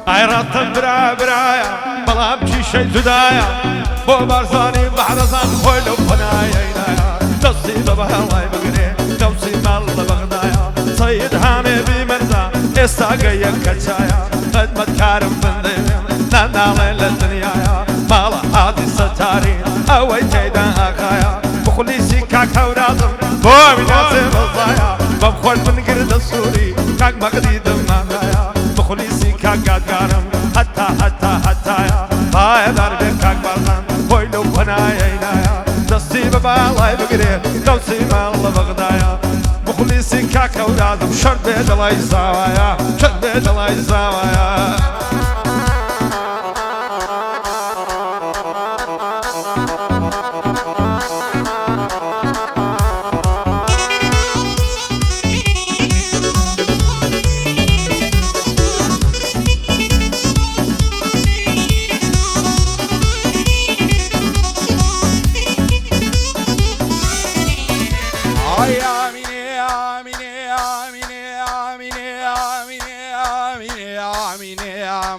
ئایڕاتم برایە بەڵام چیشەی جودایە بۆ بارزانی معرزان خۆی لەو پەنایەینایە دەستی بە بەهەڵای بگرێ دەوسی ماڵ لە بەغدایە سەید هامێ بیمەرزە ئێستا گەیەک کەچایە خدمەتکارم بندێ ناناڵێ لە دنیایە ماڵە عادی سەتارین ئەوەی تێیدا ئاغایە بخلیسی کاک هەورازم بۆ بیناسێ بەزایە بەم خۆش بنگردە سووری کاک مەقدی دمانایە بخلیسی کاک گادگارم هەتایە پایەدار بێ کاک بارزان خۆی لەو پەنایەینایە دەستی بە باڵای بگرێ دەوسی ماڵ لە بەغدایە بخلیسی کاک هەورازم شەر بێ دڵای زاوایە شەر بێ دڵای زاوایە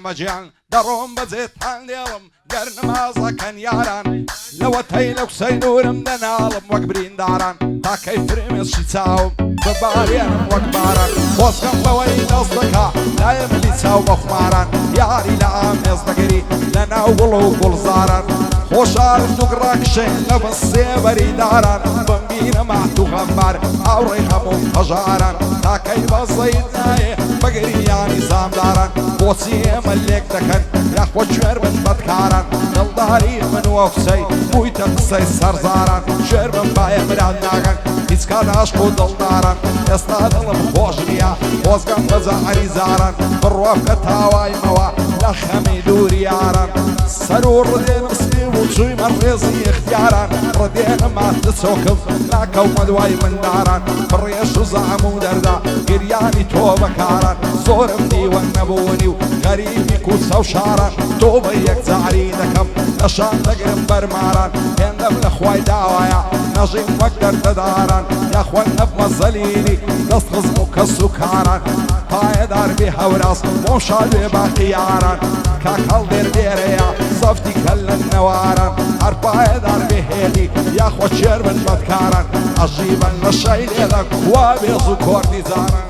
مەجیان دەڕۆم بەجێتان لێڵم گەر نمازەکەن یاران لەوە تەی لە قسەی نورم دەناڵم وەک برینداران تاکەی فرێمێشی چاوم ببارێنم وەک باران خۆزگەم بەوەی دەست دەکا لایە ملی چاو بە خوماران یاری لە ئامێز دەگەری لە ناو گوڵ و گوڵزاران خۆشارم دوو گڕاکشێن لە بەسێ بەریداران بمبینە مات و غەمبار ئاوڕێی هەموو هەژاران تاکەی بەزەیت نایێ بەگریانی زامداران بۆچی ئێمە لێک دەکەن یاخۆ کوێر بن بەدکاران دڵداری من وە قسەی بوویتە قسەی سەرزاران شێر بم باە بران ناگەن هیچ کات عاشق و دڵداران ئێستا دڵم خۆش نییە خۆزگەم بەجە عەریزاران بڕوافکە تاوایمەوە لە خەمی دووری یاران سەر و ڕدێنم سپیم و چوویمە ڕێزی اختیاران ڕدێنم ماتە چۆکم ناکەومە دوای منداران بڕێش و زەعەم و دەردا گریانی تۆ بەکاران زۆرم دیوە نەبوونی و غەریبی کوچە و شاران تۆ بە یەک جاری دەکەم نەشان دەگرم بەرماران هێندەم لە خوای داوایە نەژیم وەک دەردەداران یاخوا نەبمە زەلیلی دەست خزم و کەس و کاران پایەدار بێ هەوراز مۆشال بێ باقی یاران کاک هەڵدێردێرەیە زەفتی کەل لە نەواران هەر پایەدار بێ هێلی یاخوا چێر بن بەدکاران عەژیبەن لە شەی لێدە کوا بێز و کۆردی جاران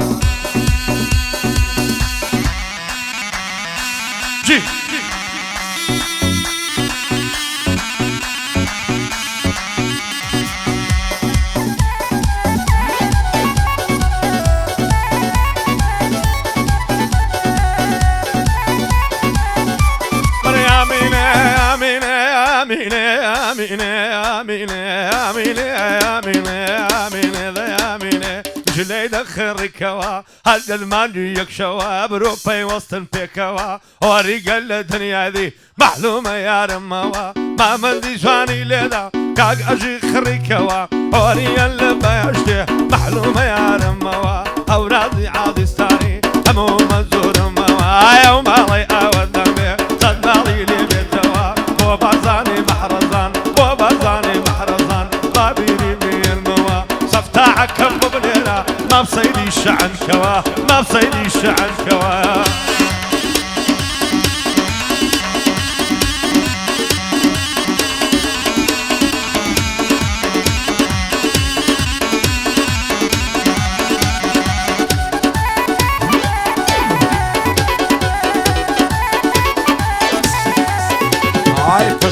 جلەی دەخڕیکەوە هەر دەلماندوی یەکشەوە برۆ پەیوەستن پێکەوە هۆریگەل لە دنیادی مەحلومە یارمەوە مامەندی جوانی لێدا کاک ئەژی خڕیکەوە هۆریەن لە بەهەشتێ مەحلومە یارمەوە هەورازی عادیستانی هەموو مەزورمەوە ئایە و ماڵی ئاوەدەمێ چەند ماڵی لێ بێتەوە بۆ بازانی مەحرەزان بۆ بازانی مەحرەزان بابیری بێنمەوە سەفتاعەکەم ببنێرە مابسەیدی شەعنکەوە مابسەیدی شەعنکەوە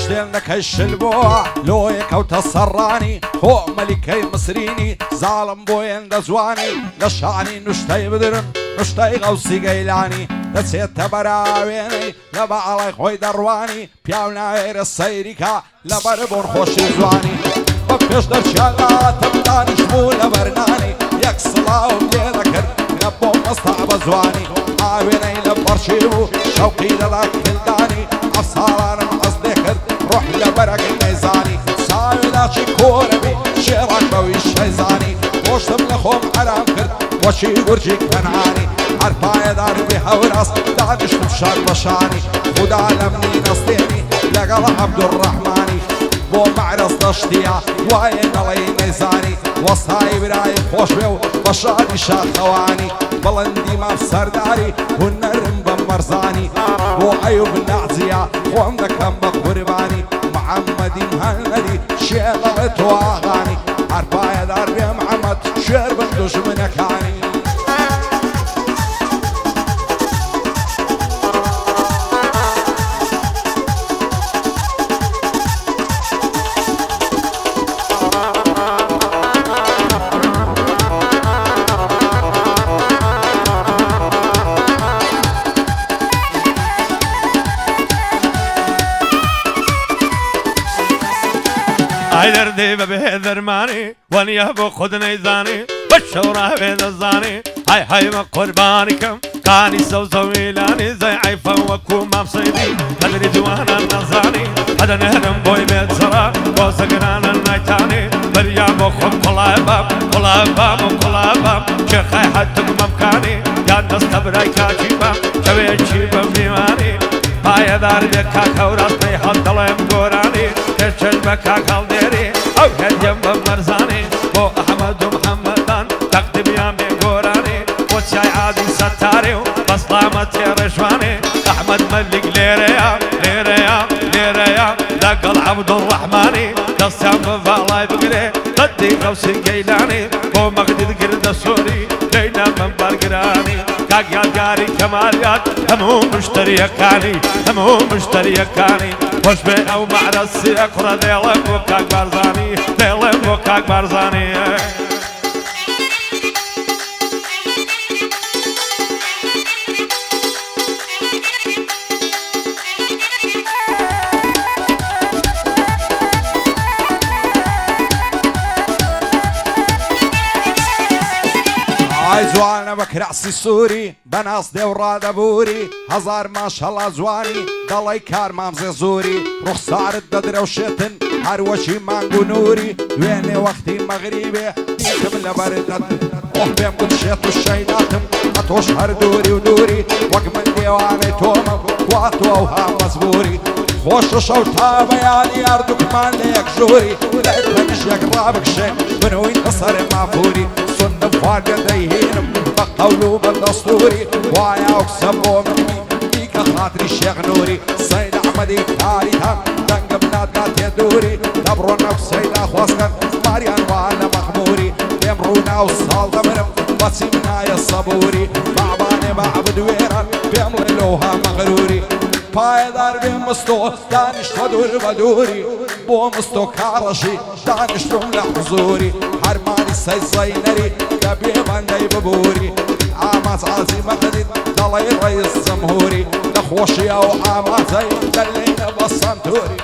پشتێن دەکەی شل بووە لۆیە کەوتە سەڕانی خۆ مەلیکەی مسرینی زاڵم بۆ ئێندە جوانی لە شانی نوشتەی بدرن نوشتەی غەوسی گەیلانی دەچێتە بەراوێنەی لە بەعاڵی خۆی دەڕوانی پیاو ناوێرە سەیریکە لەبەر بۆن خۆشی جوانی بە پێش دەرچیاغاتم دانیشتبوو لە بەرنانی یەک سڵاوم لێ دەکرد لە بۆ مەستا بە جوانی ئاوێنەی لە بەرشی بوو شەوقی لەلا کلدانی ئەفساڵانم ئەس دێکرد ڕۆح لە بەرەگەی نەیزانی ساوێداچی کۆرەبی شێڕان بەوی شەیزانی خۆشتم لە خۆم ئەرام کرد وەچی گورجی کەنعانی هەر پایەدار بێ هەوراز دانیشتم شار بەشانی خودا لەمنی نەستێنی لەگەڵ عەبدوڕەحمانی بۆ معرز دەشتیە وایە دەڵێی نەیزانی وەستای برای خۆش بێ و بە شادی شاخەوانی بەڵەندی ماف سەرداری هونەرم بە بەرزانی بۆ ئەیوب ناعزیە خۆم دەکەم بە قوربانی محەممەدی مهەنەدی شێڵەڵێ تۆ ئاغانی هەرپایەدار بێ محەممەد شێر بن دوژمنەکانی دردی به درمانی ونیا با خود نیزانی بشورا به دزانی های های ما قربانی کم کانی سو میلانی ضعیف و کومم سیدی قدر جوانا نزانی هذا نهرم بوی میت سرا واسقنا نایتانی بریا با خود قلابم که خی حد ممکانی یا دست برای کاچیبم شوی چیبم بیمانی پایدار به کاکا و راست حد دلم گورانی کشل به کاکا دیری او هدیم به مرزانی با احمد و محمدان تقدیم یا میگورانی و چای عادی ستاری و بسلامت رشوانی احمد ملک لیریا لقل عبد الرحمانی دستم به والای بگیره قدی قوسی گیلانی با مقدید گرد سوری لینا من برگرانی کاک یادگاری کمالیات همو مشتری کانی خوش به او معرز سیقر دیلم و کاک برزانی ئای جوانە بە کراسی سووری بەناس دێوڕادە بووری هەزار ماشەڵا جوانی دەڵی کارمامزێ زووری ڕوخسارت دەدرەوشێتن هەروەشی مانگ و نووری وێنێ وەختی مەغریبێ دیتم لەبەردەت ئۆح پێم گوتشێت و شەیداتم ئەتۆش هەر دووری و دووری وەک من دێوانەی تۆمە واتۆ ئەو هامەزبووری خۆشە شەو تا بەیانی هەردووکمان لە یەک ژووری لەت لەمیش یەک ڕابکشێ بنووین بەسەرێ مافووری سندم فارگە دەیهێنم بە قەول و بە دەستوری وایە ئەو قسە بۆ منی دیکە خاتری شێخ نووری سەید ئەحمەدی تاریتان دەنگم نادگات تێ دووری دەبڕۆن ئەو قسەی داخوازکەن ماریان وان لە مەخمووری دێم ڕوونا و ساڵ دەمرم بەچیم نایە سەبووری بەعبانێ بەعبد وێران پێم بڵێ لەوها مەغرووری پایدار بێ مستۆ دانیشتە دوور بە دووری بۆ مستۆ کاڕەشی دانیشتم لە حزووری هەرمانی سەی زەینەری دەبێ بەندەی ببووری ئاماز عازی مەقدید دەڵێ ڕەیس جەمهوری نەخۆشی ئەو ئامازەی دەلێنە بە سەنتووری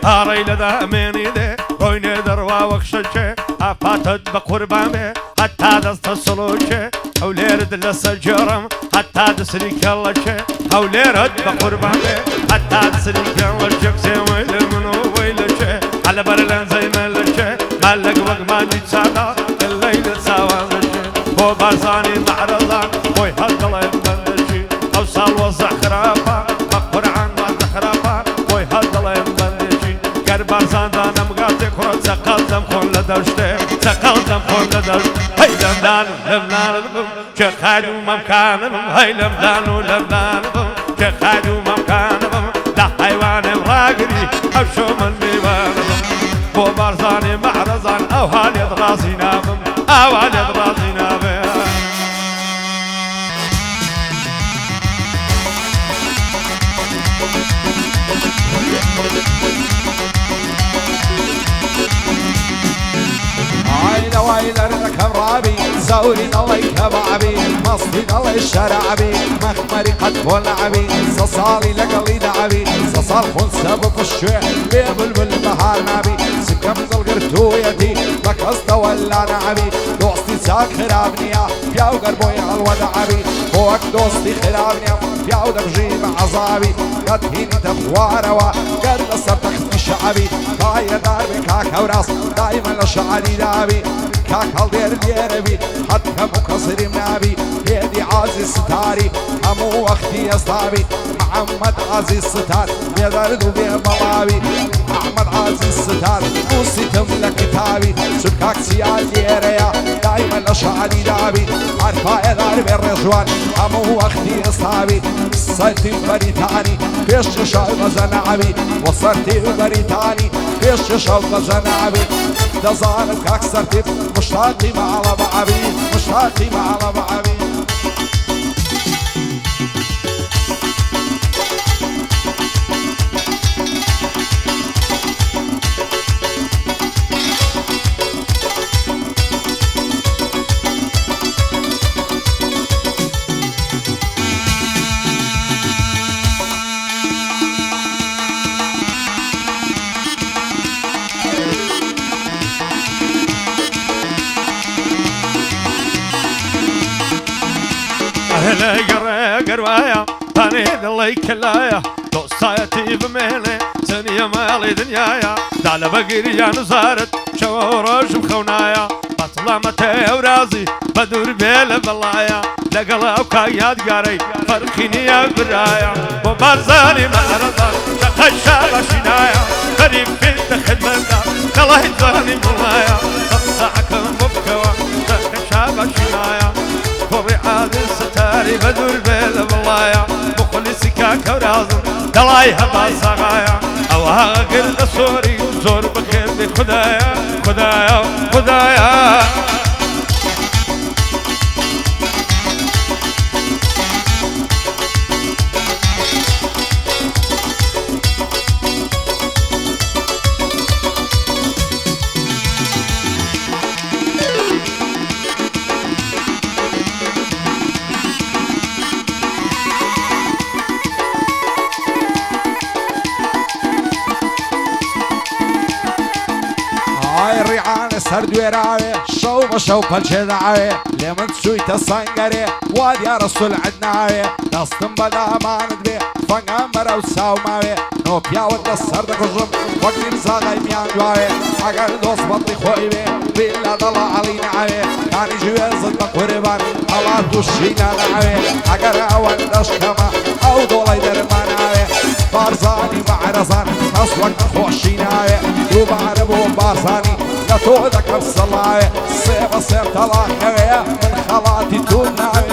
هاري لذا مني ده رويني دروا وخششه أفاتد بقربانه حتى دست الصلوشه أو ليرد للسجرم حتى دسريك اللشه أو ليرد بقربانه حتى دسريك اللشه سويل منو ويلشه على برلان زي ملشه مالك وقت ما جيت سادا سەقەڵدەم خۆن لە دەشتێ سەقەڵدەم خۆن لە دەشت هەی لەمدانم لەمدانم کە خاد و مەمکانم هەی لەمدان و لەمدانم کە خاد و مەمکانم لە حیوانێم ڕاگری ئەو شۆ من میوانم بۆ بارزانێ معرزان ئەو هاالێت ڕازی نابم ئاوالێت ڕازی نابێ ويلرك برابي زوري ضلي كبابي مصدي ضلي الشرابي مخمري قد ولعبي صصالي لقلي دعبي صصال خنسة بطشوع بيبلبل بهار نابي سكم القرتويتي لقصد ولا نعبي دوستي ساق خرابنيا بياو قربوي على الودعبي فوق دوستي خرابنيا بياو دبجيب عصابي قد هيني تخواروا قد لصبتك شعبي داير داربي كاك وراس دايما لشعري دابي كاك هالدير ديربي حتى مكسر منابي يدي عزيز ستاري همو وقتي يصطابي محمد عزيز ستار بيدردو بيبلاوي محمد عزيز ستار وسيتم لكتابي سبكاك سيال ديريا دايما لشعري دابي عرفا داربي الرجوان همو وقتي يصطابي صرتي بريتاني فيش شوق زنعبي وصرتي بريتاني فيش شوق زنعبي دزانم كاك صرتي مشتاقي مع بعبي مشتاقي مع بعبي هلا قروايا تاني ذلي كلايا دوستايتي بميلي سنية مالي دنيايا دالا بقريا نزارت شوروش بخونايا بطلع متى ورازي بدور بيل بلايا لقلا وكايات قاري فرخيني يا برايا وبارزاني معرضا تخشى غشنايا غريب بنت خدمتا الله يزاني بلايا تقطعكم مبكوا تخشى غشنايا ورعاد الستاري بدور بيل بلايا مخلصي كاك ورازم دلاي هبا صغايا اوها قرد صوري زور بخير بخدايا خدايا خدايا سردويراوي شو بشو بالجدعاوي لمن سوي تصنقري واد يا رسول عدناوي نصتم بدا ما ندبي فنغمر وساو ماوي نو بياود السردك الجم وقت رزاقي ميان دواوي اگر دوست بطي خوي بي بيلا ضل علينا عاوي كان جويز القربان الله دوشينا نعاوي اگر اول دش كما او دولي درمان عاوي بارزاني معرزان نص وقت خوشيناوي وبعربو بارزاني تو ذكر الصلاة صيب صيب طلاقة من خلاتي توناوي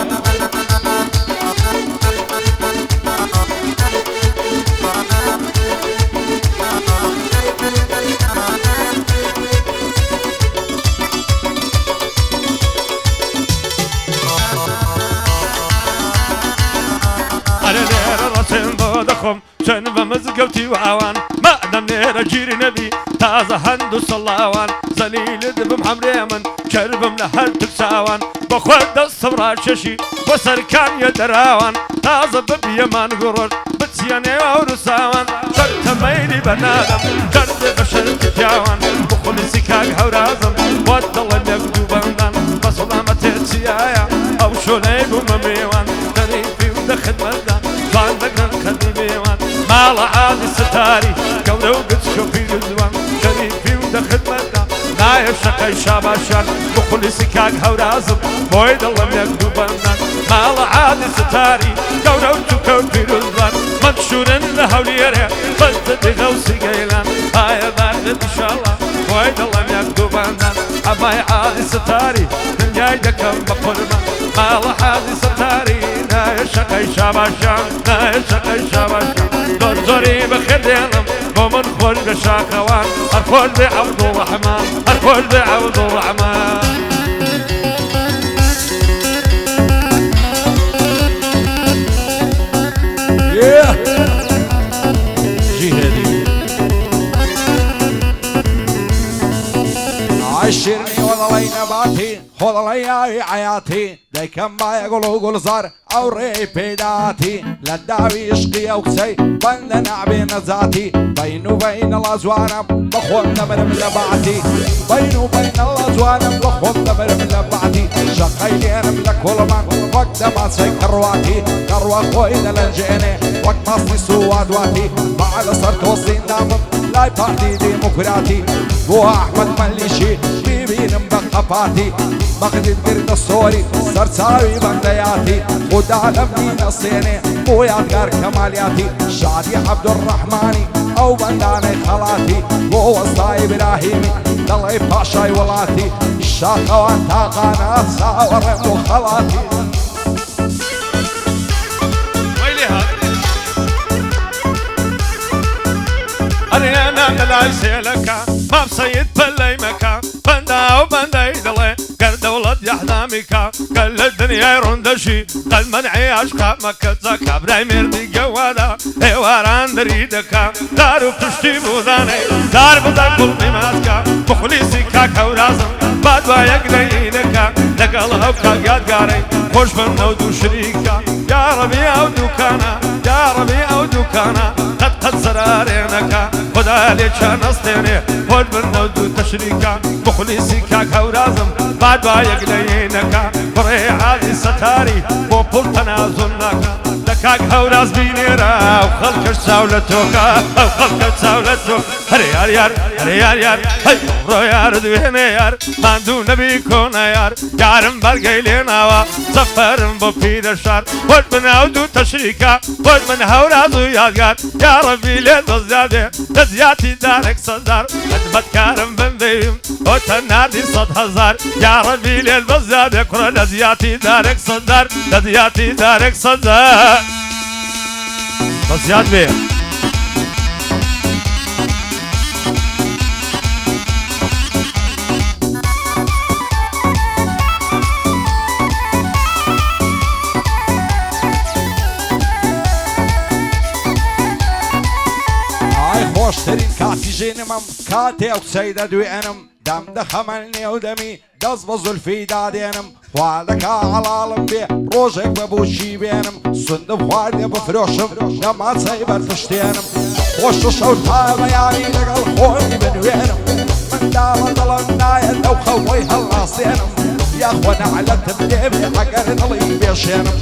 أنا ليرة راسين ضودكم شن بمزقوتي وعوان ما دام ليرة جيري نبي تازة هندو صلاوان زليل دبم حمري من كربم لهل تكساوان بخود الصبرات ششي وسركان يدراوان تازة ببيمان غرور بتسياني ورساوان كرت ميلي بنادم كرت بشر تجاوان بخل سكاك هورازم ودل النقدو بندان بصلامة تسيايا أو شوليب ومميوان دريفي ودخل مدان فان دقن خدميوان مال عادي ستاري قولو قد شوفي رزوان شريفي ودخل مدان نايف شقي شاباشان بخل سكاك هورازم بويد الله يقدو بندان مال عادي ستاري قولو شوفي رزوان منشورن لهوليره فلتدي غوصي قيلان هاي بارد إن شاء الله خۆی دڵم یەک دوو بەندان ئەمای عادی ستاری دنیای دەکەم بە قوربان ماڵە حادی ستاری نایە شەقەی شاباشان نایە شەقەی شاباشان زۆری بەخێر دێنم بۆ من خۆش بە شاکەوان هەر خۆش بێ عەبدوڵڕەحمان هەر خۆش بێ عەبدوڵڕەحمان عشرني والله نباتي والله يا عياتي ديكم باي قول زار او ري بيداتي لا داوي عشقي او كسي بند نعبي نزاتي بيني وبين الازوان بخون نمر من لبعتي بيني وبين الازوان بخون نمر من لبعتي شقيلي انا من كل من وقت ما سيكر واتي كروا خوينا للجيني وقت مصني سواد واتي مع صرت وصين نامم لا يبعدي ديمقراطي بو احمد مليشي بيبين بقفاتي مقدد قرد الصوري سرساوي بندياتي ودعلمني نصيني بو يادقار كمالياتي شادي عبد الرحماني او بنداني خلاتي بو وسطاي ابراهيمي دلعي باشاي ولاتي الشاقوان تاقانات ساور وخلاتي أنا ملاي سيلكا ما بسيد بلي مكا بندا وبندا يدلي قال دولة يحلاميكا قال الدنيا يروندشي قال منعي عشقا مكة زكا براي مردي قوادا هيواران دريدكا دارو بتشتي بوذاني دار بدا كل مماسكا مخلصي كاكا ورازم بعد وايق دينكا لقال هوكا قاد قاري خوش بنا ودو شريكا يا ربي او دوكانا يا ربي او دوكانا قد زرارينكا خدا لي كان استني خود بنودو تشريكا مخلصي كاكا ورازم بعد وايق دينكا بري عادي ستاري بوبول تنازلنكا دكاك هوراز بينيرا وخلق الساولتوكا وخلق الساولتوكا هريار يار هريار يار هاي رو يار دويني يار ماندو نبي كونا يار يارم برقيلينا وا سفرم بفيد الشار خود بنودو تشريكا خود من هورازو يادقار يا ربي ليل بزيادة تزياتي دارك صدار خدمت كارم بنديم وتنادي 100,000 يا ربي ليل بزيادة كرة لزياتي دارك صدار لزياتي دارك صدار بزياد بيه خوشترین کاتی جینمم کاتی او سیده دوینم دم دخملنی و دمی دست با زلفی دادینم خوالکا علالم بی روژک ببوشی بینم سندم خواردی بفروشم نماسی برفشتینم خوش و شوتا بیانی لگل خوردی بنوینم من دام دلم ناید او خوی هلاسینم يا اخوانا على تبديبي حقر نلي بيشينم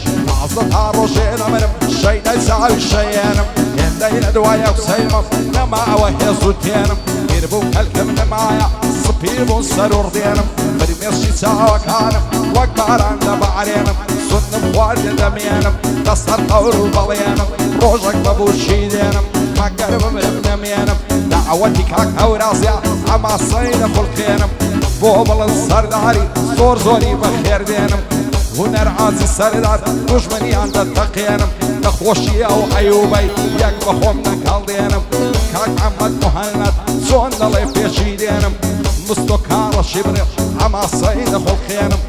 عزتها روشينا مرم شينا يساوي شيانم يندين دوايا وسيمم نما وهي صوتينم يربو كالكم نمايا صبيبو سرور دينم برميشي ساوا كانم وقباران دبعرينم سنم خوارد دمينم دستر قورو بلينم روجك ببوشي دينم مقرب مرم نمينم دعوتي كاك هورازيا اما صيد خلقينم بوبل السرداري زور زوري بخير دينم هنر عازي السردار دشمني عند التقينم نخوشي او عيوبي يك بخوم نكال دينم كاك عمد مهند سون دلي فيشي دينم مستوكار شبر اما صيد خلقينم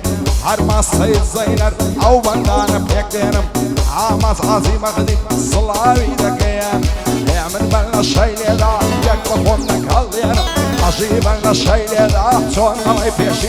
حرما صيد زينر او بندان بيك دينم عامز عازي مغدي صلاوي دكيان يعمل بلنا شي ليدا يك بخوم نكال دينم عجيبا الشيء لا سون الله يفيشي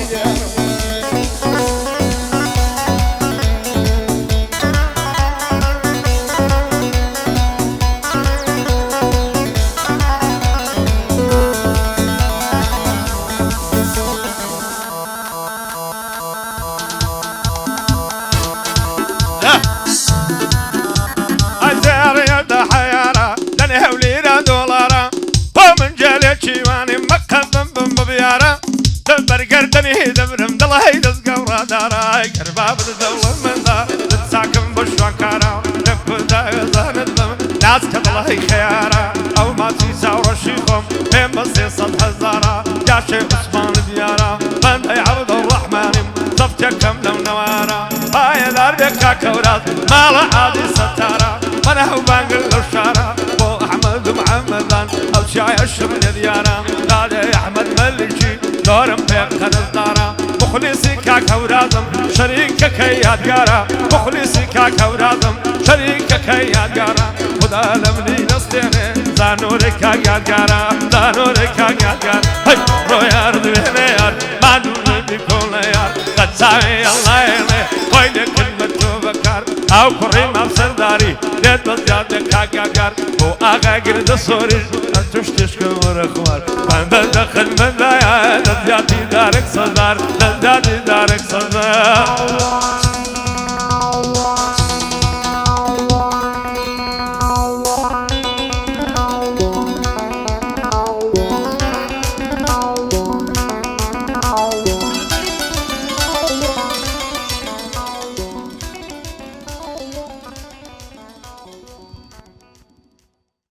برقردني دبرم دلهي دزقورا داراي قرباب الدولة من دار تتساكن بشوكارا نبدا يزاندم ناس كدلهي خيارا او ما تيسا ورشيخم هم بس 100,000 يا شيخ عثمان ديارة بند عبد الرحمن صفتك كم لو نوارا هاي داربك كورات مال عادي ستارة منه بانقل الشارع بو احمد محمدان الشاي الشمن ديارة دادي احمد ملكي دورم بيق خنزدارة مخلصي كاكوراتم شريكك يادقارة مخلصي كاكوراتم شريكك يادقارة خدا لمني نستيني زانورك يادقارة زانورك يادقارة هاي رو يار دويني يار ما دوني بيكون يار قد ساوي الله يلي ويني كلمة بكار او كريم افسرداري ديت بزيادة كاكار بو آقا قرد صوري انتوش تشكمر اخوار بند دخل من دايا نزيادي دارك صدار نزيادي دارك صدار